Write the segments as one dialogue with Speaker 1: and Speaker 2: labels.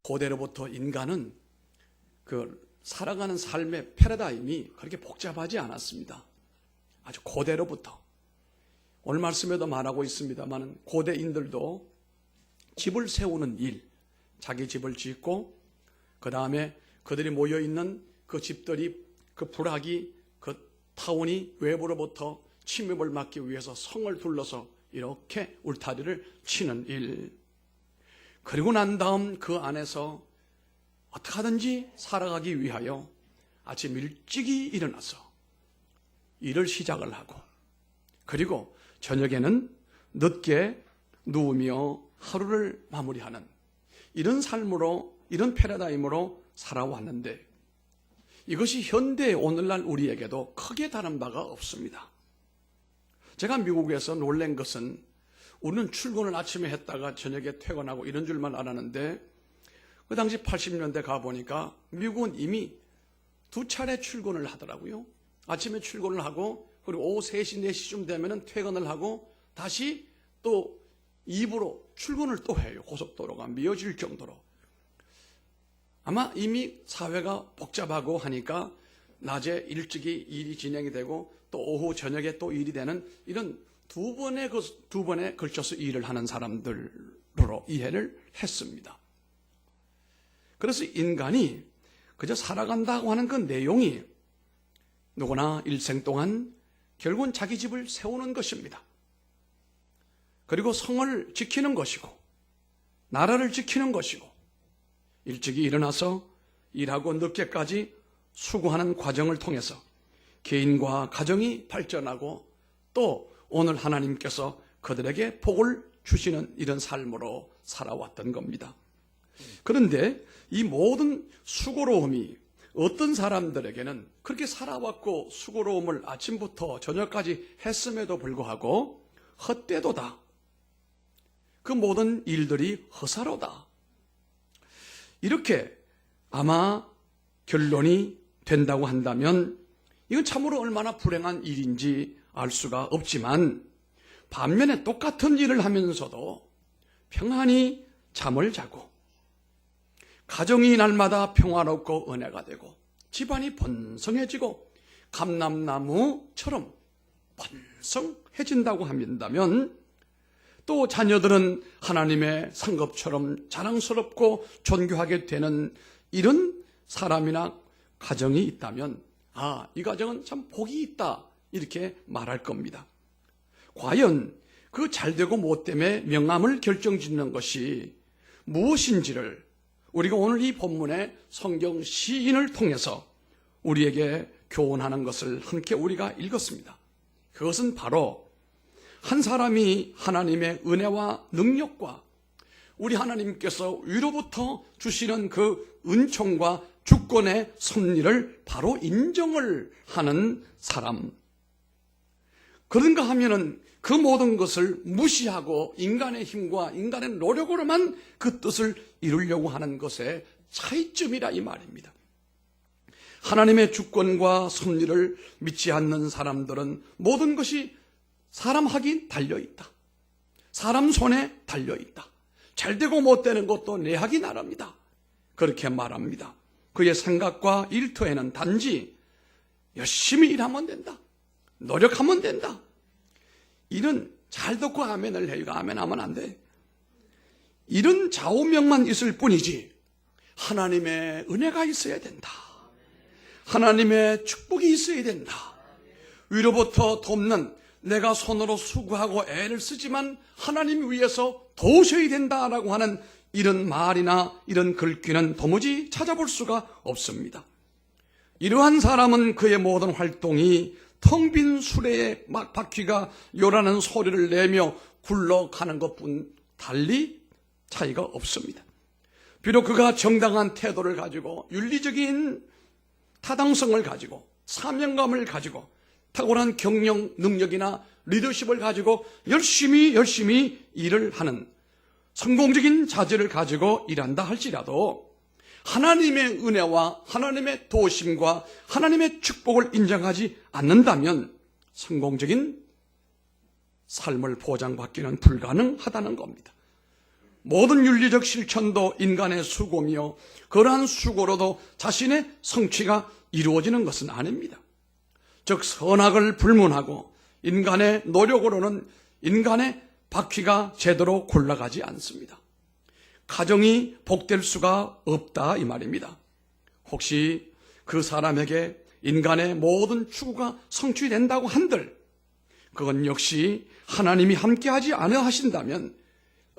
Speaker 1: 고대로부터 인간은 살아가는 삶의 패러다임이 그렇게 복잡하지 않았습니다. 아주 고대로부터. 오늘 말씀에도 말하고 있습니다만 고대인들도 집을 세우는 일, 자기 집을 짓고 그 다음에 그들이 모여있는 그 집들이, 그 부락이, 그 타운이 외부로부터 침입을 막기 위해서 성을 둘러서 이렇게 울타리를 치는 일. 그리고 난 다음 그 안에서 어떻게 하든지 살아가기 위하여 아침 일찍이 일어나서 일을 시작을 하고, 그리고 저녁에는 늦게 누우며 하루를 마무리하는 이런 삶으로, 이런 패러다임으로 살아왔는데, 이것이 현대 오늘날 우리에게도 크게 다른 바가 없습니다. 제가 미국에서 놀란 것은 우리는 출근을 아침에 했다가 저녁에 퇴근하고 이런 줄만 알았는데, 그 당시 80년대 가보니까 미국은 이미 2차례 출근을 하더라고요. 아침에 출근을 하고, 그리고 오후 3시, 4시쯤 되면 퇴근을 하고 다시 또 입으로 출근을 또 해요. 고속도로가 미어질 정도로. 아마 이미 사회가 복잡하고 하니까 낮에 일찍이 일이 진행이 되고 또 오후 저녁에 또 일이 되는 이런 두 번에 걸쳐서 일을 하는 사람들로 이해를 했습니다. 그래서 인간이 그저 살아간다고 하는 그 내용이 누구나 일생 동안 결국은 자기 집을 세우는 것입니다. 그리고 성을 지키는 것이고 나라를 지키는 것이고 일찍이 일어나서 일하고 늦게까지 수고하는 과정을 통해서 개인과 가정이 발전하고 또 오늘 하나님께서 그들에게 복을 주시는 이런 삶으로 살아왔던 겁니다. 그런데 이 모든 수고로움이 어떤 사람들에게는 그렇게 살아왔고 수고로움을 아침부터 저녁까지 했음에도 불구하고 헛되도다. 그 모든 일들이 허사로다. 이렇게 아마 결론이 된다고 한다면 이건 참으로 얼마나 불행한 일인지 알 수가 없지만, 반면에 똑같은 일을 하면서도 평안히 잠을 자고 가정이 날마다 평화롭고 은혜가 되고 집안이 번성해지고 감람나무처럼 번성해진다고 한다면, 또 자녀들은 하나님의 상급처럼 자랑스럽고 존귀하게 되는 이런 사람이나 가정이 있다면, 이 가정은 참 복이 있다, 이렇게 말할 겁니다. 과연 그 잘되고 못됨의 명암을 결정짓는 것이 무엇인지를 우리가 오늘 이 본문의 성경 시인을 통해서 우리에게 교훈하는 것을 함께 우리가 읽었습니다. 그것은 바로 한 사람이 하나님의 은혜와 능력과 우리 하나님께서 위로부터 주시는 그 은총과 주권의 섭리를 바로 인정을 하는 사람. 그런가 하면은 그 모든 것을 무시하고 인간의 힘과 인간의 노력으로만 그 뜻을 이루려고 하는 것의 차이점이라 이 말입니다. 하나님의 주권과 섭리를 믿지 않는 사람들은 모든 것이 사람 학이 달려있다. 사람 손에 달려있다. 잘되고 못되는 것도 내 학이 나랍니다. 그렇게 말합니다. 그의 생각과 일터에는 단지 열심히 일하면 된다. 노력하면 된다. 이런 잘 듣고 아멘을 해요. 아멘 하면 안 돼. 이런 좌우명만 있을 뿐이지 하나님의 은혜가 있어야 된다. 하나님의 축복이 있어야 된다. 위로부터 돕는, 내가 손으로 수고하고 애를 쓰지만 하나님 위해서 도우셔야 된다라고 하는 이런 말이나 이런 글귀는 도무지 찾아볼 수가 없습니다. 이러한 사람은 그의 모든 활동이 텅 빈 수레에 막 바퀴가 요라는 소리를 내며 굴러가는 것뿐 달리 차이가 없습니다. 비록 그가 정당한 태도를 가지고 윤리적인 타당성을 가지고 사명감을 가지고 탁월한 경영 능력이나 리더십을 가지고 열심히 일을 하는 성공적인 자질을 가지고 일한다 할지라도 하나님의 은혜와 하나님의 도우심과 하나님의 축복을 인정하지 않는다면 성공적인 삶을 보장받기는 불가능하다는 겁니다. 모든 윤리적 실천도 인간의 수고며 그러한 수고로도 자신의 성취가 이루어지는 것은 아닙니다. 즉 선악을 불문하고 인간의 노력으로는 인간의 바퀴가 제대로 굴러가지 않습니다. 가정이 복될 수가 없다 이 말입니다. 혹시 그 사람에게 인간의 모든 추구가 성취된다고 한들 그건 역시 하나님이 함께하지 않아 하신다면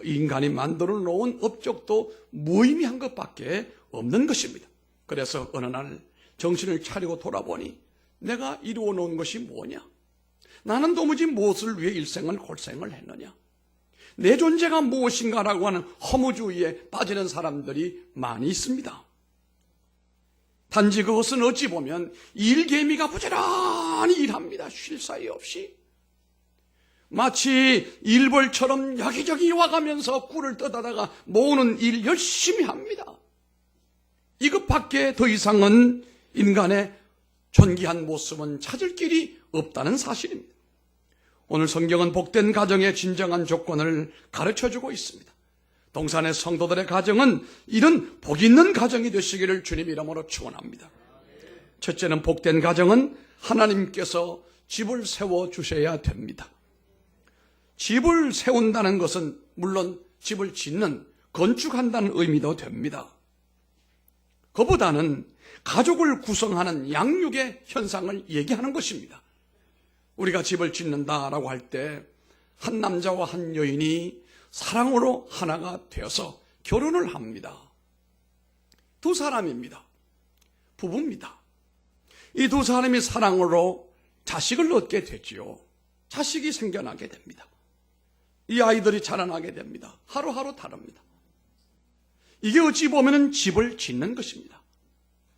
Speaker 1: 인간이 만들어 놓은 업적도 무의미한 것밖에 없는 것입니다. 그래서 어느 날 정신을 차리고 돌아보니 내가 이루어 놓은 것이 뭐냐? 나는 도무지 무엇을 위해 일생을 골생을 했느냐? 내 존재가 무엇인가라고 하는 허무주의에 빠지는 사람들이 많이 있습니다. 단지 그것은 어찌 보면 일개미가 부지런히 일합니다. 쉴 사이 없이. 마치 일벌처럼 여기저기 와가면서 꿀을 떠다가 모으는 일 열심히 합니다. 이것밖에 더 이상은 인간의 존귀한 모습은 찾을 길이 없다는 사실입니다. 오늘 성경은 복된 가정의 진정한 조건을 가르쳐주고 있습니다. 동산의 성도들의 가정은 이런 복 있는 가정이 되시기를 주님 이름으로 축원합니다. 첫째는 복된 가정은 하나님께서 집을 세워주셔야 됩니다. 집을 세운다는 것은 물론 집을 짓는, 건축한다는 의미도 됩니다. 그보다는 가족을 구성하는 양육의 현상을 얘기하는 것입니다. 우리가 집을 짓는다라고 할 때 한 남자와 한 여인이 사랑으로 하나가 되어서 결혼을 합니다. 두 사람입니다. 부부입니다. 이 두 사람이 사랑으로 자식을 얻게 되지요. 자식이 생겨나게 됩니다. 이 아이들이 자라나게 됩니다. 하루하루 다릅니다. 이게 어찌 보면 집을 짓는 것입니다.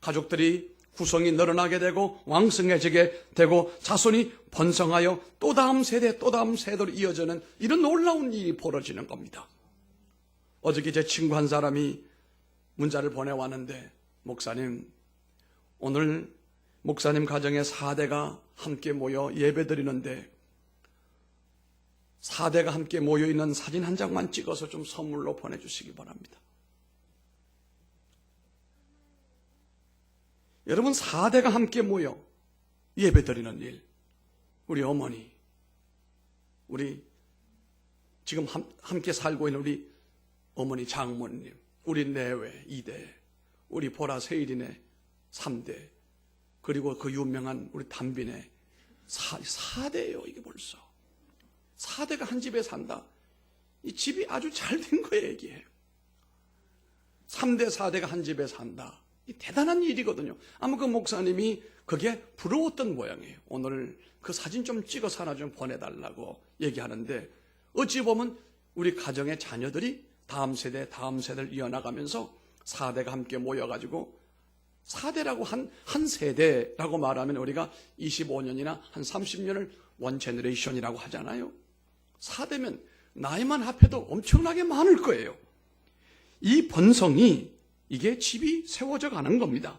Speaker 1: 가족들이 구성이 늘어나게 되고 왕성해지게 되고 자손이 번성하여 또 다음 세대 또 다음 세대로 이어지는 이런 놀라운 일이 벌어지는 겁니다. 어저께 제 친구 한 사람이 문자를 보내왔는데, 목사님, 오늘 목사님 가정에 4대가 함께 모여 예배드리는데 4대가 함께 모여있는 사진 한 장만 찍어서 좀 선물로 보내주시기 바랍니다. 여러분, 4대가 함께 모여 예배드리는 일, 우리 어머니, 우리 지금 함께 살고 있는 우리 어머니 장모님, 우리 내외 2대, 우리 보라 세일이네 3대, 그리고 그 유명한 우리 담비네 4대예요. 이게 벌써 4대가 한 집에 산다. 이 집이 아주 잘 된 거예요. 이게 3대 4대가 한 집에 산다. 이 대단한 일이거든요. 아마 그 목사님이 그게 부러웠던 모양이에요. 오늘 그 사진 좀 찍어서 하나 좀 보내달라고 얘기하는데, 어찌 보면 우리 가정의 자녀들이 다음 세대를 이어나가면서 4대가 함께 모여가지고 4대라고 한 세대라고 말하면 우리가 25년이나 한 30년을 원 제너레이션이라고 하잖아요. 4대면 나이만 합해도 엄청나게 많을 거예요. 이 번성이, 이게 집이 세워져 가는 겁니다.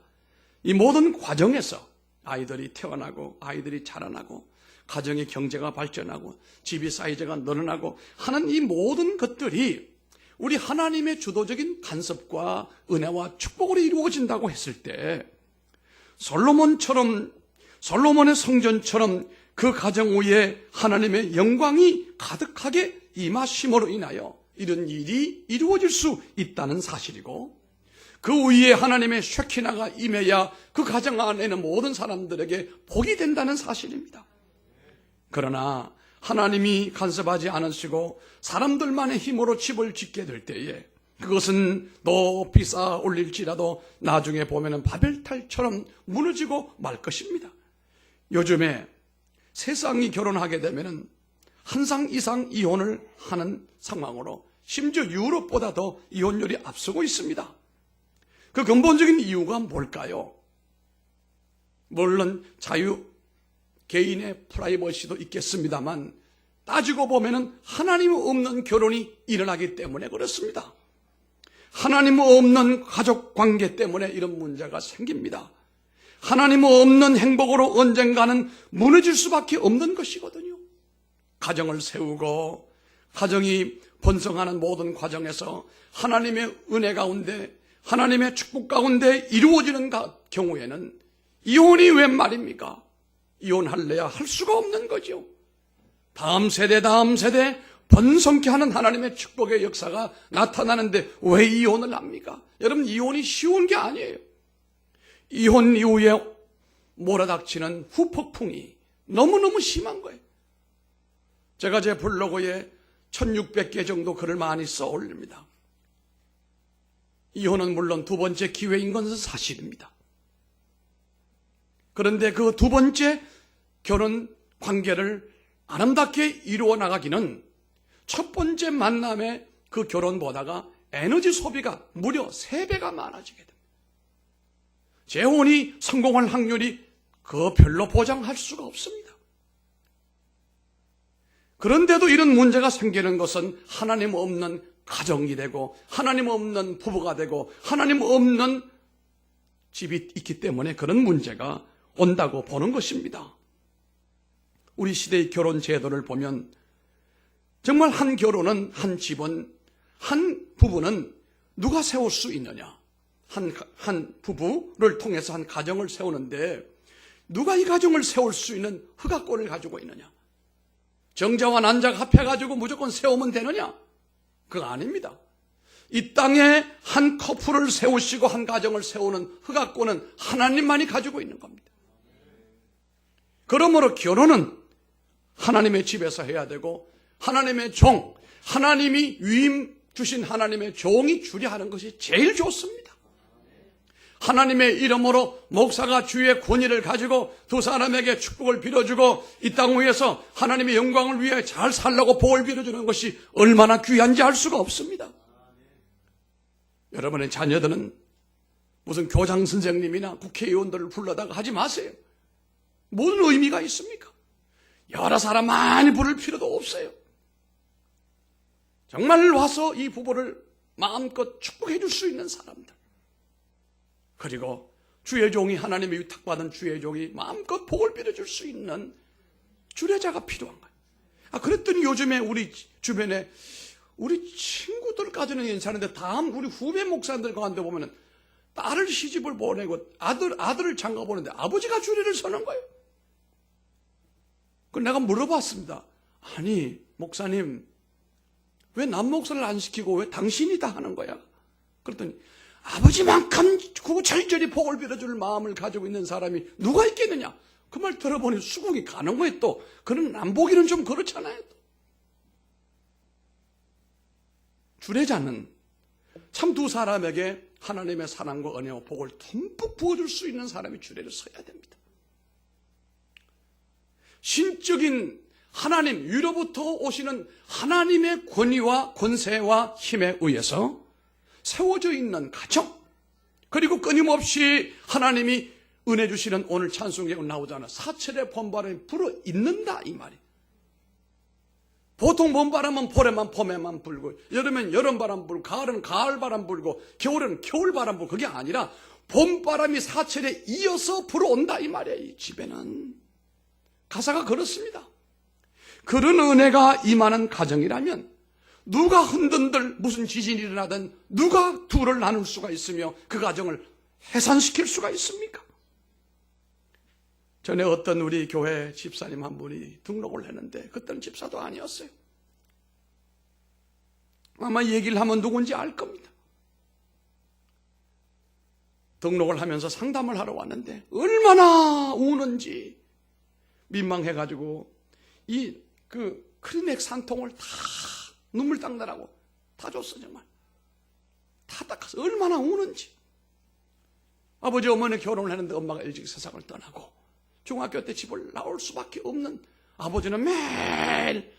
Speaker 1: 이 모든 과정에서 아이들이 태어나고 아이들이 자라나고 가정의 경제가 발전하고 집이 사이즈가 늘어나고 하는 이 모든 것들이 우리 하나님의 주도적인 간섭과 은혜와 축복으로 이루어진다고 했을 때, 솔로몬의 성전처럼 그 가정 위에 하나님의 영광이 가득하게 임하심으로 인하여 이런 일이 이루어질 수 있다는 사실이고, 그 위에 하나님의 쉐키나가 임해야 그 가정 안에 있는 모든 사람들에게 복이 된다는 사실입니다. 그러나 하나님이 간섭하지 않으시고 사람들만의 힘으로 집을 짓게 될 때에 그것은 높이 쌓아 올릴지라도 나중에 보면은 바벨탑처럼 무너지고 말 것입니다. 요즘에 세상이 결혼하게 되면은 한 상 이상 이혼을 하는 상황으로, 심지어 유럽보다 더 이혼율이 앞서고 있습니다. 그 근본적인 이유가 뭘까요? 물론 개인의 프라이버시도 있겠습니다만 따지고 보면은 하나님 없는 결혼이 일어나기 때문에 그렇습니다. 하나님 없는 가족 관계 때문에 이런 문제가 생깁니다. 하나님 없는 행복으로 언젠가는 무너질 수밖에 없는 것이거든요. 가정을 세우고 가정이 번성하는 모든 과정에서 하나님의 은혜 가운데, 하나님의 축복 가운데 이루어지는 경우에는 이혼이 웬 말입니까? 이혼할래야 할 수가 없는 거죠. 다음 세대 번성케 하는 하나님의 축복의 역사가 나타나는데 왜 이혼을 합니까? 여러분, 이혼이 쉬운 게 아니에요. 이혼 이후에 몰아닥치는 후폭풍이 너무너무 심한 거예요. 제가 제 블로그에 1600개 정도 글을 많이 써 올립니다. 이혼은 물론 두 번째 기회인 것은 사실입니다. 그런데 그 두 번째 결혼 관계를 아름답게 이루어 나가기는 첫 번째 만남의 그 결혼보다가 에너지 소비가 무려 3배가 많아지게 됩니다. 재혼이 성공할 확률이 그 별로 보장할 수가 없습니다. 그런데도 이런 문제가 생기는 것은 하나님 없는 가정이 되고 하나님 없는 부부가 되고 하나님 없는 집이 있기 때문에 그런 문제가 온다고 보는 것입니다. 우리 시대의 결혼 제도를 보면 정말 한 결혼은, 한 집은, 한 부부는 누가 세울 수 있느냐? 한 부부를 통해서 한 가정을 세우는데 누가 이 가정을 세울 수 있는 허가권을 가지고 있느냐? 정자와 난자가 합해가지고 무조건 세우면 되느냐? 그거 아닙니다. 이 땅에 한 커플을 세우시고 한 가정을 세우는 허가권은 하나님만이 가지고 있는 겁니다. 그러므로 결혼은 하나님의 집에서 해야 되고 하나님의 종, 하나님이 위임 주신 하나님의 종이 주례하는 것이 제일 좋습니다. 하나님의 이름으로 목사가 주의 권위를 가지고 두 사람에게 축복을 빌어주고 이 땅 위에서 하나님의 영광을 위해 잘 살라고 복을 빌어주는 것이 얼마나 귀한지 알 수가 없습니다. 여러분의 자녀들은 무슨 교장 선생님이나 국회의원들을 불러다가 하지 마세요. 무슨 의미가 있습니까? 여러 사람 많이 부를 필요도 없어요. 정말 와서 이 부부를 마음껏 축복해 줄 수 있는 사람들, 그리고 주의 종이, 하나님의 위탁받은 주의 종이 마음껏 복을 빌어줄 수 있는 주례자가 필요한 거예요. 그랬더니 요즘에 우리 주변에 우리 친구들까지는 괜찮은데 다음 우리 후배 목사들 가운데 보면은 딸을 시집을 보내고 아들을 장가 보는데 아버지가 주례를 서는 거예요. 그 내가 물어봤습니다. 아니 목사님, 왜 남 목사를 안 시키고 왜 당신이 다 하는 거야? 그랬더니 아버지만큼 절절히 복을 빌어줄 마음을 가지고 있는 사람이 누가 있겠느냐? 그 말 들어보니 수긍이 가는 거예요. 또 그는 안 보기는 좀 그렇잖아요. 주례자는 참 두 사람에게 하나님의 사랑과 은혜와 복을 듬뿍 부어줄 수 있는 사람이 주례를 서야 됩니다. 신적인 하나님 위로부터 오시는 하나님의 권위와 권세와 힘에 의해서 세워져 있는 가정, 그리고 끊임없이 하나님이 은혜 주시는 오늘 찬송에 나오잖아. 사철의 봄바람이 불어 있는다 이 말이. 보통 봄바람은 봄에만 불고, 여름엔 여름바람 불고, 가을은 가을바람 불고, 겨울은 겨울바람 불고, 그게 아니라 봄바람이 사철에 이어서 불어온다 이 말이에요. 이 집에는 가사가 그렇습니다. 그런 은혜가 임하는 가정이라면 누가 흔든들 무슨 지진이 일어나든 누가 둘을 나눌 수가 있으며 그 가정을 해산시킬 수가 있습니까? 전에 어떤 우리 교회 집사님 한 분이 등록을 했는데 그때는 집사도 아니었어요. 아마 얘기를 하면 누군지 알 겁니다. 등록을 하면서 상담을 하러 왔는데 얼마나 우는지 민망해가지고 그 크리넥스 한 통을 다 눈물 닦느라고 다 줬어. 정말 다 닦아서 얼마나 우는지. 아버지 어머니 결혼을 했는데 엄마가 일찍 세상을 떠나고 중학교 때 집을 나올 수밖에 없는 아버지는 매일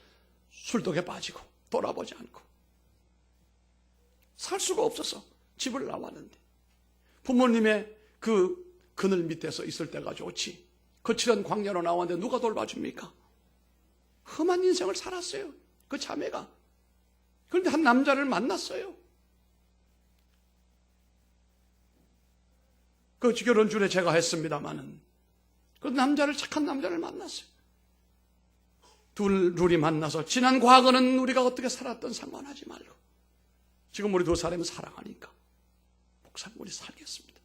Speaker 1: 술독에 빠지고 돌아보지 않고 살 수가 없어서 집을 나왔는데 부모님의 그 그늘 밑에서 있을 때가 좋지 거칠은 광야로 나왔는데 누가 돌봐줍니까? 험한 인생을 살았어요. 그 자매가. 그런데 한 남자를 만났어요. 그 결혼 주례 제가 했습니다마는 그 남자를, 착한 남자를 만났어요. 둘이 만나서 지난 과거는 우리가 어떻게 살았던 상관하지 말고 지금 우리 두 사람이 사랑하니까 목사님 우리 살겠습니다.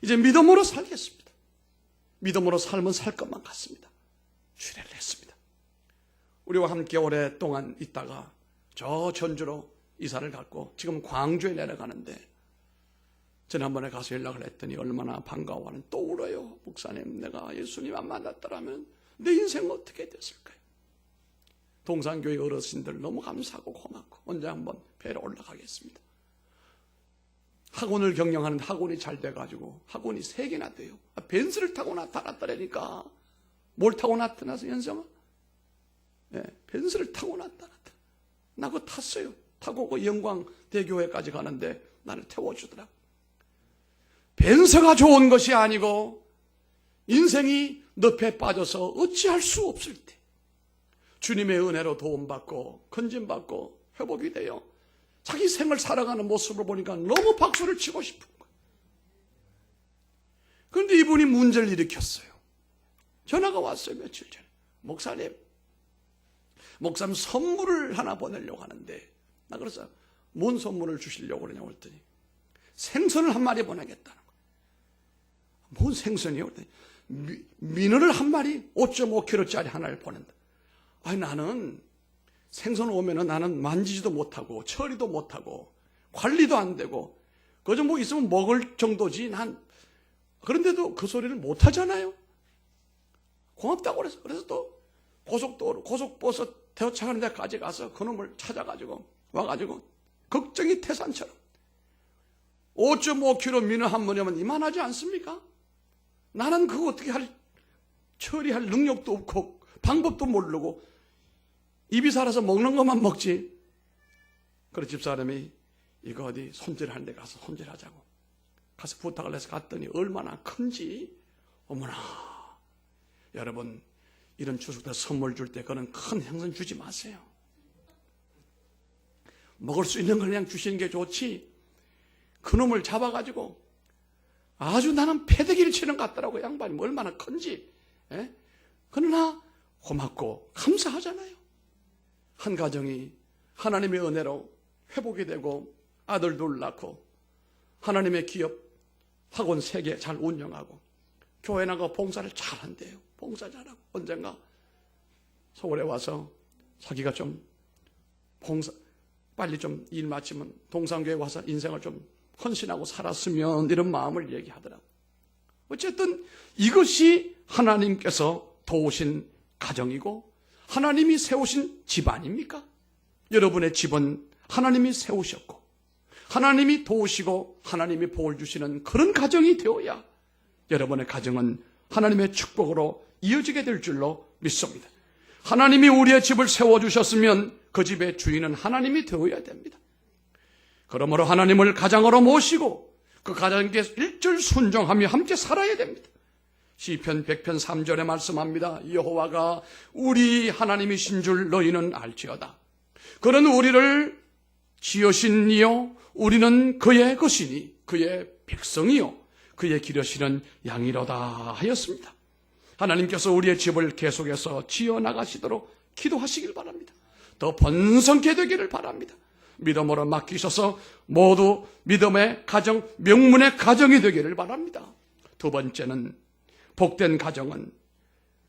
Speaker 1: 이제 믿음으로 살겠습니다. 믿음으로 삶은 살 것만 같습니다. 주례를 했습니다. 우리와 함께 오랫동안 있다가 저 전주로 이사를 갔고 지금 광주에 내려가는데 지난번에 가서 연락을 했더니 얼마나 반가워하는, 또 울어요. 목사님, 내가 예수님 안 만났더라면 내 인생 어떻게 됐을까요? 동산교회 어르신들 너무 감사하고 고맙고 언제 한번 뵈러 올라가겠습니다. 학원을 경영하는 학원이 잘 돼가지고 학원이 3개나 돼요. 벤츠를 타고 나타났다라니까. 뭘 타고 나타나서 연성아? 네, 벤츠를 타고 나타났다. 나 그거 탔어요. 타고 그 영광대교회까지 가는데 나를 태워주더라. 벤츠가 좋은 것이 아니고 인생이 늪에 빠져서 어찌할 수 없을 때 주님의 은혜로 도움받고 건진받고 회복이 되어 자기 생을 살아가는 모습을 보니까 너무 박수를 치고 싶은 거예요. 그런데 이분이 문제를 일으켰어요. 전화가 왔어요. 며칠 전에. 목사님 선물을 하나 보내려고 하는데, 나 그래서 뭔 선물을 주시려고 그러냐고 했더니 생선을 한 마리 보내겠다는 거예요. 뭔 생선이요? 민어를 한 마리 5.5kg짜리 하나를 보낸다. 아니 나는 생선 오면은 나는 만지지도 못하고 처리도 못하고 관리도 안 되고 그저 뭐 있으면 먹을 정도지. 난 그런데도 그 소리를 못 하잖아요. 고맙다고 그래서 또 고속버스 대호차가는 데까지 가서 그놈을 찾아가지고 와가지고 걱정이 태산처럼 5.5kg 민어 한 마리면 이만하지 않습니까? 나는 그거 어떻게 처리할 능력도 없고 방법도 모르고 입이 살아서 먹는 것만 먹지. 그래서 집사람이 이거 어디 손질하는 데 가서 손질하자고 가서 부탁을 해서 갔더니 얼마나 큰지. 어머나, 여러분 이런 추석 때 선물 줄 때 그런 큰 생선 주지 마세요. 먹을 수 있는 걸 그냥 주시는 게 좋지. 그놈을 잡아가지고 아주 나는 패대기를 치는 것 같더라고. 양반이 얼마나 큰지. 예? 그러나 고맙고 감사하잖아요. 한 가정이 하나님의 은혜로 회복이 되고 아들 둘 낳고 하나님의 기업 학원 3개 잘 운영하고 교회 나가 봉사를 잘한대요. 봉사 잘하고 언젠가 서울에 와서 자기가 좀 봉사 빨리 좀 일 마치면 동산교회 와서 인생을 좀 헌신하고 살았으면 이런 마음을 얘기하더라고요. 어쨌든 이것이 하나님께서 도우신 가정이고 하나님이 세우신 집 아닙니까? 여러분의 집은 하나님이 세우셨고 하나님이 도우시고 하나님이 복을 주시는 그런 가정이 되어야 여러분의 가정은 하나님의 축복으로 이어지게 될 줄로 믿습니다. 하나님이 우리의 집을 세워주셨으면 그 집의 주인은 하나님이 되어야 됩니다. 그러므로 하나님을 가장으로 모시고 그 가정께 일절 순종하며 함께 살아야 됩니다. 시편 100편 3절에 말씀합니다. 여호와가 우리 하나님이신 줄 너희는 알지어다. 그는 우리를 지으신 이요 우리는 그의 것이니 그의 백성이요 그의 기르시는 양이로다 하였습니다. 하나님께서 우리의 집을 계속해서 지어나가시도록 기도하시길 바랍니다. 더 번성케 되기를 바랍니다. 믿음으로 맡기셔서 모두 믿음의 가정, 명문의 가정이 되기를 바랍니다. 두 번째는 복된 가정은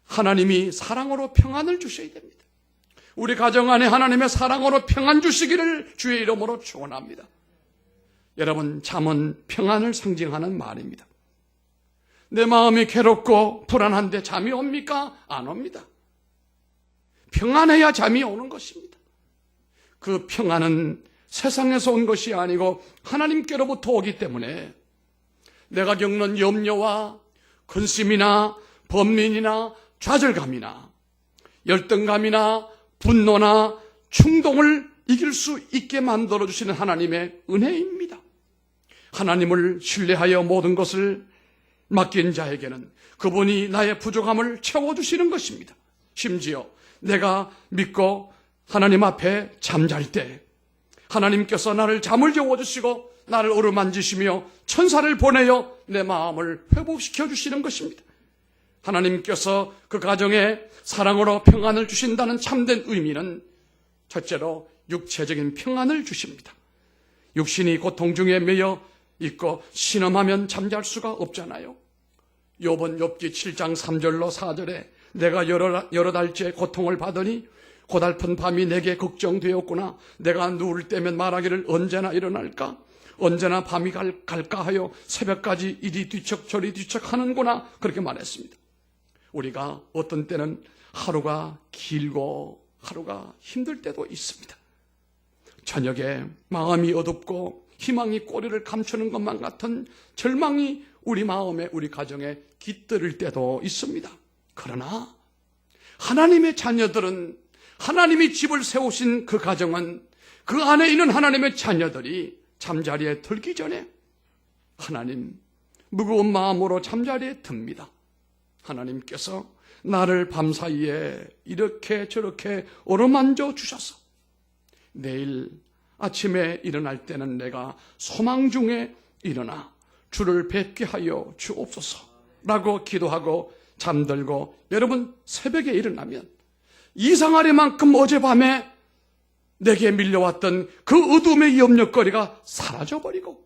Speaker 1: 하나님이 사랑으로 평안을 주셔야 됩니다. 우리 가정 안에 하나님의 사랑으로 평안 주시기를 주의 이름으로 축원합니다. 여러분, 잠은 평안을 상징하는 말입니다. 내 마음이 괴롭고 불안한데 잠이 옵니까? 안 옵니다. 평안해야 잠이 오는 것입니다. 그 평안은 세상에서 온 것이 아니고 하나님께로부터 오기 때문에 내가 겪는 염려와 근심이나 번민이나 좌절감이나 열등감이나 분노나 충동을 이길 수 있게 만들어주시는 하나님의 은혜입니다. 하나님을 신뢰하여 모든 것을 맡긴 자에게는 그분이 나의 부족함을 채워주시는 것입니다. 심지어 내가 믿고 하나님 앞에 잠잘 때 하나님께서 나를 잠을 재워주시고 나를 어루만지시며 천사를 보내어 내 마음을 회복시켜 주시는 것입니다. 하나님께서 그 가정에 사랑으로 평안을 주신다는 참된 의미는 첫째로 육체적인 평안을 주십니다. 육신이 고통 중에 매여 있고 신음하면 잠잘 수가 없잖아요. 욥은 욥기 7장 3절로 4절에 내가 여러 달째 고통을 받으니 고달픈 밤이 내게 걱정되었구나. 내가 누울 때면 말하기를 언제나 일어날까? 언제나 밤이 갈까 하여 새벽까지 이리 뒤척 저리 뒤척 하는구나. 그렇게 말했습니다. 우리가 어떤 때는 하루가 길고 하루가 힘들 때도 있습니다. 저녁에 마음이 어둡고 희망이 꼬리를 감추는 것만 같은 절망이 우리 마음에 우리 가정에 깃들일 때도 있습니다. 그러나 하나님의 자녀들은 하나님이 집을 세우신 그 가정은 그 안에 있는 하나님의 자녀들이 잠자리에 들기 전에 하나님 무거운 마음으로 잠자리에 듭니다. 하나님께서 나를 밤사이에 이렇게 저렇게 어루만져 주셔서 내일 아침에 일어날 때는 내가 소망 중에 일어나 주를 뵙게 하여 주옵소서라고 기도하고 잠들고 여러분 새벽에 일어나면 이상하리만큼 어젯밤에 내게 밀려왔던 그 어둠의 염려거리가 사라져버리고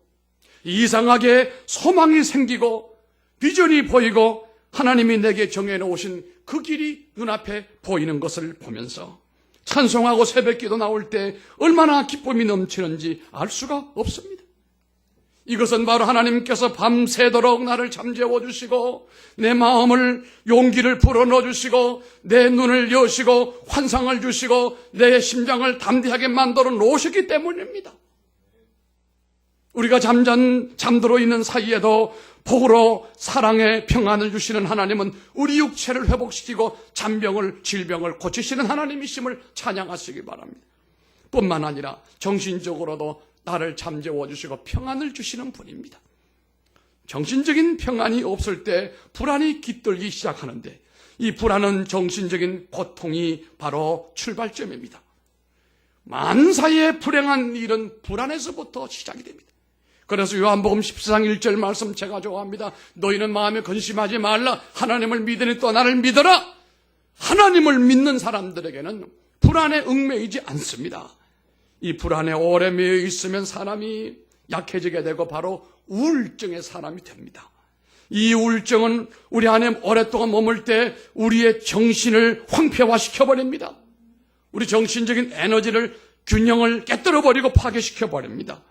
Speaker 1: 이상하게 소망이 생기고 비전이 보이고 하나님이 내게 정해놓으신 그 길이 눈앞에 보이는 것을 보면서 찬송하고 새벽기도 나올 때 얼마나 기쁨이 넘치는지 알 수가 없습니다. 이것은 바로 하나님께서 밤새도록 나를 잠재워 주시고 내 마음을 용기를 불어넣어 주시고 내 눈을 여시고 환상을 주시고 내 심장을 담대하게 만들어 놓으셨기 때문입니다. 우리가 잠들어 있는 사이에도 복으로 사랑의 평안을 주시는 하나님은 우리 육체를 회복시키고 질병을 고치시는 하나님이심을 찬양하시기 바랍니다. 뿐만 아니라 정신적으로도 나를 잠재워 주시고 평안을 주시는 분입니다. 정신적인 평안이 없을 때 불안이 깃들기 시작하는데 이 불안은 정신적인 고통이 바로 출발점입니다. 만사에 불행한 일은 불안에서부터 시작이 됩니다. 그래서 요한복음 14장 1절 말씀 제가 좋아합니다. 너희는 마음에 근심하지 말라. 하나님을 믿으니 또 나를 믿어라. 하나님을 믿는 사람들에게는 불안에 얽매이지 않습니다. 이 불안에 오래 매여 있으면 사람이 약해지게 되고 바로 우울증의 사람이 됩니다. 이 우울증은 우리 안에 오랫동안 머물 때 우리의 정신을 황폐화시켜버립니다. 우리 정신적인 에너지를 균형을 깨뜨려버리고 파괴시켜버립니다.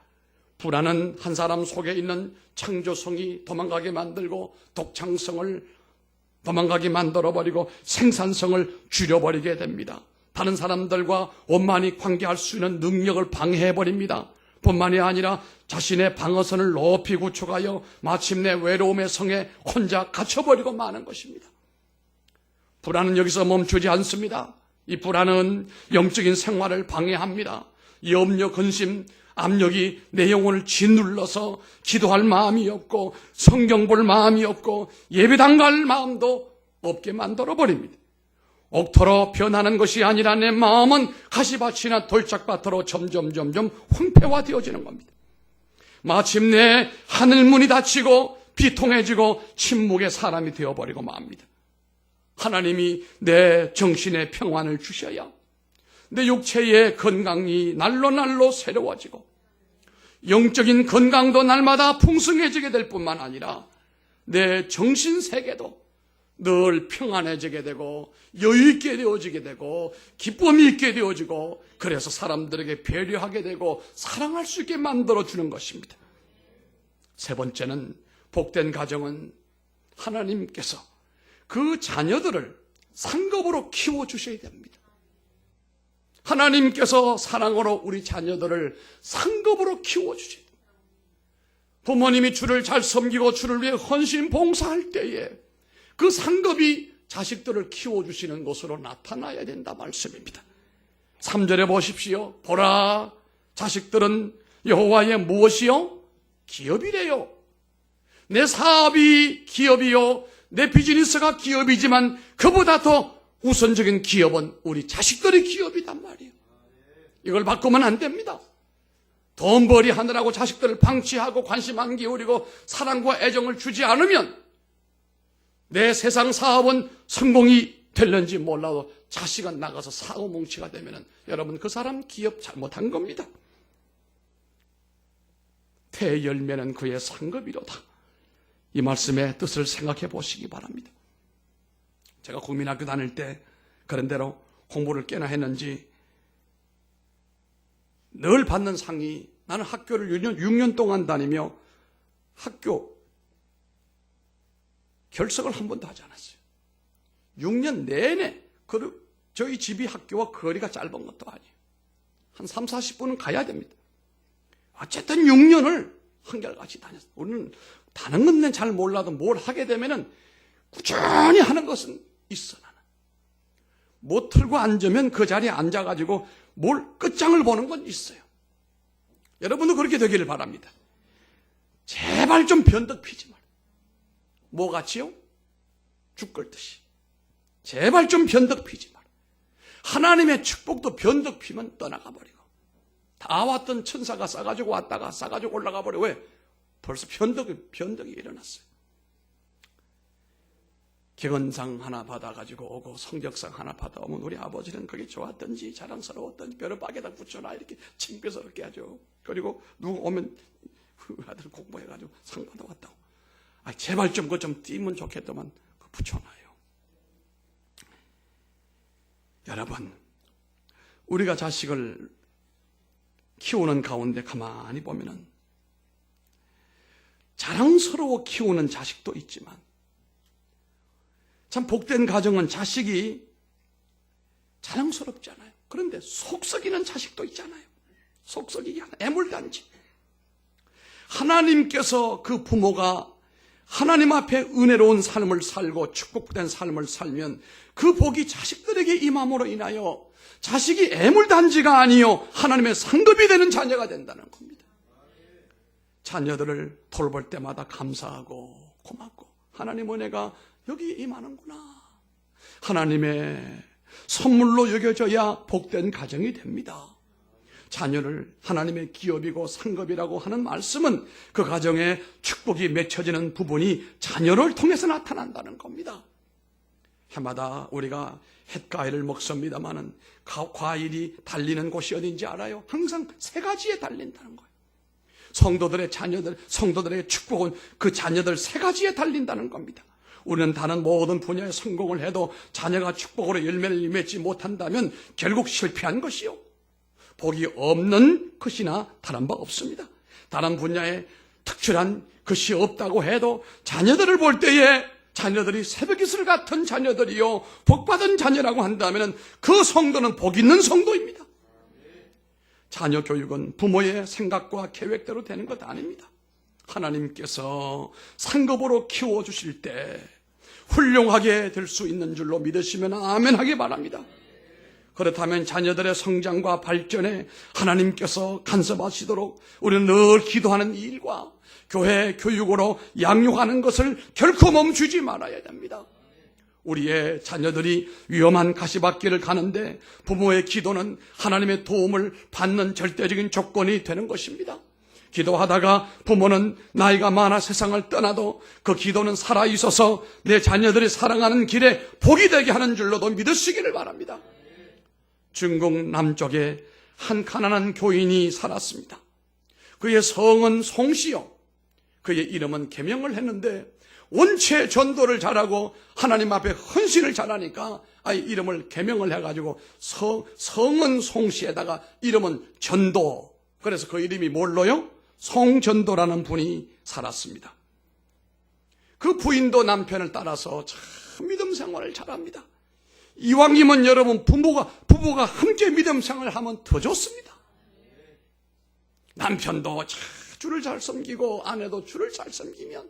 Speaker 1: 불안은 한 사람 속에 있는 창조성이 도망가게 만들고 독창성을 도망가게 만들어버리고 생산성을 줄여버리게 됩니다. 다른 사람들과 원만히 관계할 수 있는 능력을 방해해버립니다. 뿐만이 아니라 자신의 방어선을 높이 구축하여 마침내 외로움의 성에 혼자 갇혀버리고 마는 것입니다. 불안은 여기서 멈추지 않습니다. 이 불안은 영적인 생활을 방해합니다. 염려, 근심, 압력이 내 영혼을 짓눌러서 기도할 마음이 없고 성경 볼 마음이 없고 예배당 갈 마음도 없게 만들어버립니다. 옥토로 변하는 것이 아니라 내 마음은 가시밭이나 돌짝밭으로 점점 황폐화되어지는 겁니다. 마침내 하늘문이 닫히고 비통해지고 침묵의 사람이 되어버리고 맙니다. 하나님이 내 정신의 평안을 주셔야 내 육체의 건강이 날로 새로워지고 영적인 건강도 날마다 풍성해지게 될 뿐만 아니라 내 정신세계도 늘 평안해지게 되고 여유있게 되어지게 되고 기쁨이 있게 되어지고 그래서 사람들에게 배려하게 되고 사랑할 수 있게 만들어주는 것입니다. 세 번째는 복된 가정은 하나님께서 그 자녀들을 상급으로 키워주셔야 됩니다. 하나님께서 사랑으로 우리 자녀들을 상급으로 키워주셔야 됩니다. 부모님이 주를 잘 섬기고 주를 위해 헌신 봉사할 때에 그 상급이 자식들을 키워주시는 것으로 나타나야 된다 말씀입니다. 3절에 보십시오. 보라, 자식들은 여호와의 무엇이요? 기업이래요. 내 사업이 기업이요, 내 비즈니스가 기업이지만 그보다 더 우선적인 기업은 우리 자식들의 기업이단 말이에요. 이걸 바꾸면 안 됩니다. 돈벌이 하느라고 자식들을 방치하고 관심 안 기울이고 사랑과 애정을 주지 않으면 내 세상 사업은 성공이 될는지 몰라도 자식은 나가서 사고뭉치가 되면은 여러분 그 사람 기업 잘못한 겁니다. 대열매는 그의 상급이로다. 이 말씀의 뜻을 생각해 보시기 바랍니다. 제가 국민학교 다닐 때 그런 대로 공부를 꽤나 했는지 늘 받는 상이, 나는 학교를 6년 동안 다니며 학교 결석을 한 번도 하지 않았어요. 6년 내내 저희 집이 학교와 거리가 짧은 것도 아니에요. 한 3, 40분은 가야 됩니다. 어쨌든 6년을 한결같이 다녔어요. 우리는 다른 건 잘 몰라도 뭘 하게 되면은 꾸준히 하는 것은 있어. 나는 못 틀고 앉으면 그 자리에 앉아가지고 뭘 끝장을 보는 건 있어요. 여러분도 그렇게 되기를 바랍니다. 제발 좀 변덕 피지 말아요. 뭐 같이요? 죽 끓듯이. 제발 좀 변덕 피지 말아요. 하나님의 축복도 변덕 피면 떠나가 버리고, 다 왔던 천사가 싸가지고 왔다가 싸가지고 올라가 버려. 왜? 벌써 변덕이 일어났어요. 경언상 하나 받아가지고 오고 성적상 하나 받아오면 우리 아버지는 그게 좋았던지 자랑스러웠던지 벼르박에다 붙여놔 이렇게 칭표스럽게 하죠. 그리고 누구 오면 아들 공부해가지고 상 받아왔다고. 제발 좀 그거 좀 띄면 좋겠더만 붙여놔요. 여러분, 우리가 자식을 키우는 가운데 가만히 보면은 자랑스러워 키우는 자식도 있지만, 참 복된 가정은 자식이 자랑스럽지 않아요. 그런데 속썩이는 자식도 있잖아요. 속썩이기 하나, 애물단지. 하나님께서 그 부모가 하나님 앞에 은혜로운 삶을 살고 축복된 삶을 살면 그 복이 자식들에게 임함으로 인하여 자식이 애물단지가 아니요 하나님의 상급이 되는 자녀가 된다는 겁니다. 자녀들을 돌볼 때마다 감사하고 고맙고, 하나님 은혜가 여기 임하는구나, 하나님의 선물로 여겨져야 복된 가정이 됩니다. 자녀를 하나님의 기업이고 상급이라고 하는 말씀은 그 가정에 축복이 맺혀지는 부분이 자녀를 통해서 나타난다는 겁니다. 해마다 우리가 햇과일을 먹습니다마는 과일이 달리는 곳이 어딘지 알아요? 항상 세 가지에 달린다는 거예요. 성도들의 자녀들, 성도들의 축복은 그 자녀들 세 가지에 달린다는 겁니다. 우리는 다른 모든 분야에 성공을 해도 자녀가 축복으로 열매를 맺지 못한다면 결국 실패한 것이요, 복이 없는 것이나 다른 바 없습니다. 다른 분야에 특출한 것이 없다고 해도 자녀들을 볼 때에 자녀들이 새벽이슬 같은 자녀들이요 복받은 자녀라고 한다면 그 성도는 복 있는 성도입니다. 자녀 교육은 부모의 생각과 계획대로 되는 것 아닙니다. 하나님께서 상급으로 키워주실 때 훌륭하게 될 수 있는 줄로 믿으시면 아멘 하기 바랍니다. 그렇다면 자녀들의 성장과 발전에 하나님께서 간섭하시도록 우리는 늘 기도하는 일과 교회 교육으로 양육하는 것을 결코 멈추지 말아야 됩니다. 우리의 자녀들이 위험한 가시밭길을 가는데 부모의 기도는 하나님의 도움을 받는 절대적인 조건이 되는 것입니다. 기도하다가 부모는 나이가 많아 세상을 떠나도 그 기도는 살아있어서 내 자녀들이 살아가는 길에 복이 되게 하는 줄로도 믿으시기를 바랍니다. 중국 남쪽에 한 가난한 교인이 살았습니다. 그의 성은 송씨요, 그의 이름은 계명을 했는데 원체 전도를 잘하고 하나님 앞에 헌신을 잘하니까 이름을 계명을 해가지고 성은 송씨에다가 이름은 전도, 그래서 그 이름이 뭘로요? 송전도라는 분이 살았습니다. 그 부인도 남편을 따라서 참 믿음 생활을 잘합니다. 이왕이면 여러분 부부가 함께 믿음 생활을 하면 더 좋습니다. 남편도 주를 잘 섬기고 아내도 주를 잘 섬기면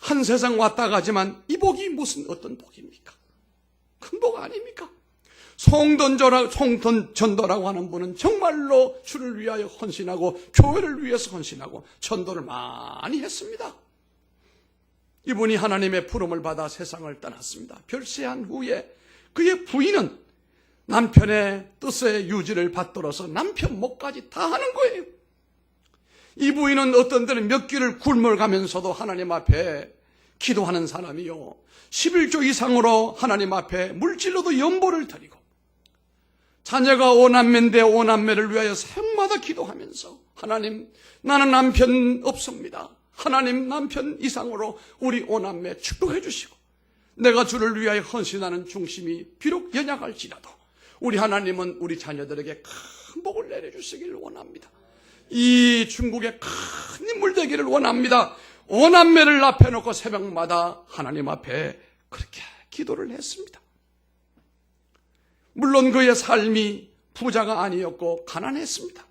Speaker 1: 한 세상 왔다 가지만 이 복이 무슨 어떤 복입니까? 큰 복 아닙니까? 송전도라고 하는 분은 정말로 주를 위하여 헌신하고 교회를 위해서 헌신하고 전도를 많이 했습니다. 이분이 하나님의 부름을 받아 세상을 떠났습니다. 별세한 후에 그의 부인은 남편의 뜻의 유지를 받들어서 남편 목까지 다 하는 거예요. 이 부인은 어떤 때는 몇 길을 굶어가면서도 하나님 앞에 기도하는 사람이요 11조 이상으로 하나님 앞에 물질로도 연보를 드리고 자녀가 오남매인데 오남매를 위하여 새벽마다 기도하면서 하나님 나는 남편 없습니다. 하나님 남편 이상으로 우리 오남매 축복해 주시고 내가 주를 위하여 헌신하는 중심이 비록 연약할지라도 우리 하나님은 우리 자녀들에게 큰 복을 내려주시기를 원합니다. 이 중국에 큰 인물 되기를 원합니다. 오남매를 앞에 놓고 새벽마다 하나님 앞에 그렇게 기도를 했습니다. 물론 그의 삶이 부자가 아니었고 가난했습니다.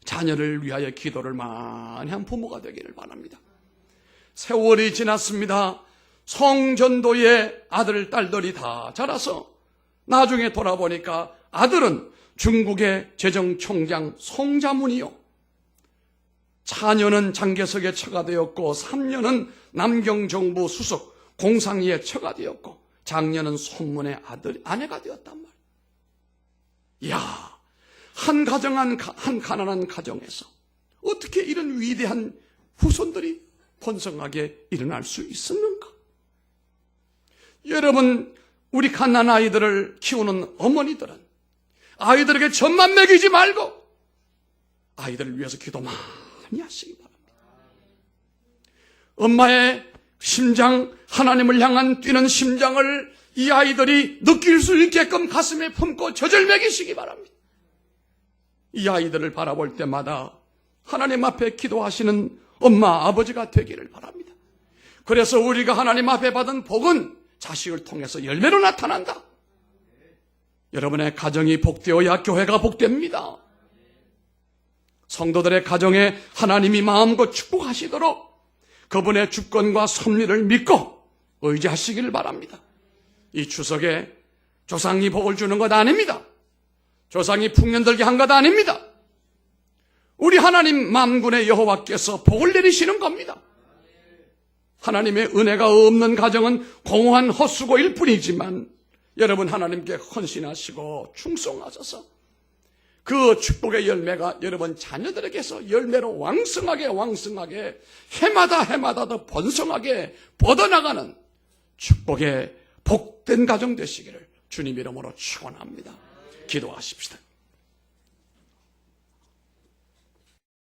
Speaker 1: 자녀를 위하여 기도를 많이 한 부모가 되기를 바랍니다. 세월이 지났습니다. 성전도의 아들, 딸들이 다 자라서 나중에 돌아보니까 아들은 중국의 재정총장 송자문이요. 자녀는 장개석의 처가 되었고 3년은 남경정부 수석 공상위의 처가 되었고 장녀는 손문의 아내가 되었단 말이에요. 이야, 한 가난한 가정에서 어떻게 이런 위대한 후손들이 번성하게 일어날 수 있었는가? 여러분, 우리 갓난 아이들을 키우는 어머니들은 아이들에게 젖만 먹이지 말고 아이들을 위해서 기도 많이 하시기 바랍니다. 엄마의 심장, 하나님을 향한 뛰는 심장을 이 아이들이 느낄 수 있게끔 가슴에 품고 젖을 먹이시기 바랍니다. 이 아이들을 바라볼 때마다 하나님 앞에 기도하시는 엄마, 아버지가 되기를 바랍니다. 그래서 우리가 하나님 앞에 받은 복은 자식을 통해서 열매로 나타난다. 여러분의 가정이 복되어야 교회가 복됩니다. 성도들의 가정에 하나님이 마음껏 축복하시도록 그분의 주권과 섭리를 믿고 의지하시기를 바랍니다. 이 추석에 조상이 복을 주는 것 아닙니다. 조상이 풍년들게 한 것 아닙니다. 우리 하나님 만군의 여호와께서 복을 내리시는 겁니다. 하나님의 은혜가 없는 가정은 공허한 헛수고일 뿐이지만 여러분 하나님께 헌신하시고 충성하셔서 그 축복의 열매가 여러분 자녀들에게서 열매로 왕성하게 해마다 더 번성하게 뻗어나가는 축복의 복된 가정 되시기를 주님 이름으로 축원합니다. 기도하십시다.